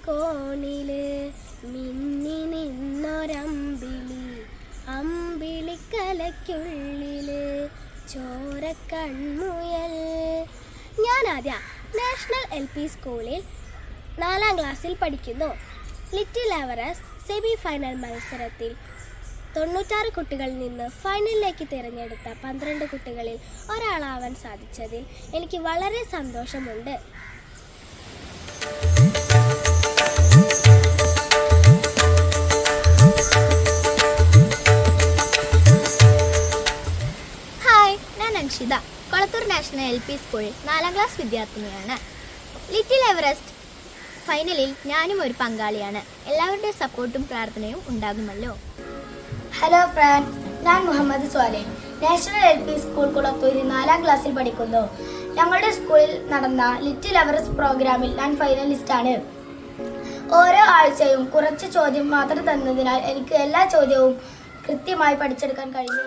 കോണില് മിന്നി നിന്നൊരമ്പിളി, അമ്പിളിക്കലയ്ക്കുള്ളില് ചോരക്കൺമുയൽ. ഞാൻ ആദ്യ നാഷണൽ LP സ്കൂളിൽ 4ാം ക്ലാസ്സിൽ പഠിക്കുന്നു. ലിറ്റിൽ എവറസ്റ്റ് സെമി ഫൈനൽ മത്സരത്തിൽ 96 കുട്ടികളിൽ നിന്ന് ഫൈനലിലേക്ക് തിരഞ്ഞെടുത്ത 12 കുട്ടികളിൽ ഒരാളാവാൻ സാധിച്ചതിൽ എനിക്ക് വളരെ സന്തോഷമുണ്ട്. ഹായ്, ഞാൻ അൻഷിത. കൊളത്തൂർ നാഷണൽ LP സ്കൂളിൽ 4ാം ക്ലാസ് വിദ്യാർത്ഥിനിയാണ്. ലിറ്റിൽ എവറസ്റ്റ് ഫൈനലിൽ ഞാനും ഒരു പങ്കാളിയാണ്. എല്ലാവരുടെയും സപ്പോർട്ടും പ്രാർത്ഥനയും ഉണ്ടാകുമല്ലോ. ഹലോ ഫ്രണ്ട്സ്, ഞാൻ മുഹമ്മദ് സ്വാലെ. നാഷണൽ LP സ്കൂൾ കുളത്തൂരിൽ 4ാം ക്ലാസ്സിൽ പഠിക്കുന്നു. ഞങ്ങളുടെ സ്കൂളിൽ നടന്ന ലിറ്റിൽ എവറസ്റ്റ് പ്രോഗ്രാമിൽ ഞാൻ ഫൈനലിസ്റ്റാണ്. ഓരോ ആഴ്ചയും കുറച്ച് ചോദ്യം മാത്രം തന്നതിനാൽ എനിക്ക് എല്ലാ ചോദ്യവും കൃത്യമായി പഠിച്ചെടുക്കാൻ കഴിഞ്ഞു.